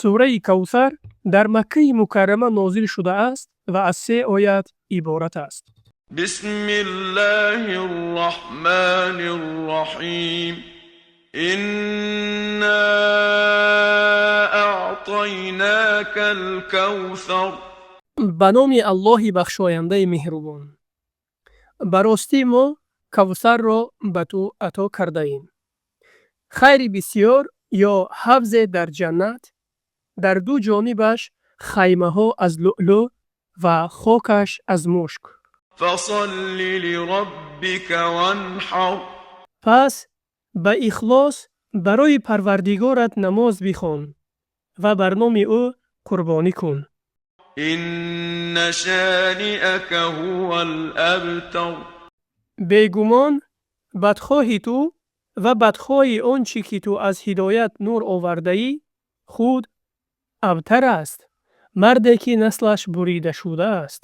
сураи Кавсар дар Маккаи Мукаррама нозил шудааст ва аз 3 оят иборат аст. بسم الله الرحمن الرحيم إنا أعطيناك الكوثر ба номи Аллоҳи бахшояндаи меҳрубон. ба ростӣ мо Кавсарро ба ту ато кардаем. хайри бисёр ё ҳавзе дар ҷаннат, дар ду ҷонибаш хаймаҳо аз лӯълӯъ ва хокаш аз мушк. فصل لربك وانحر пас ба ихлос барои Парвардигорат намоз бихон ва бар номи ӯ қурбонӣ кун. إن شانئك هو الأبتر бегумон бадхоҳи ту ва бадхоҳи он чӣ ки ту аз ҳидоят нур овардаӣ худ абтар аст, марде ки наслаш бурида шудааст.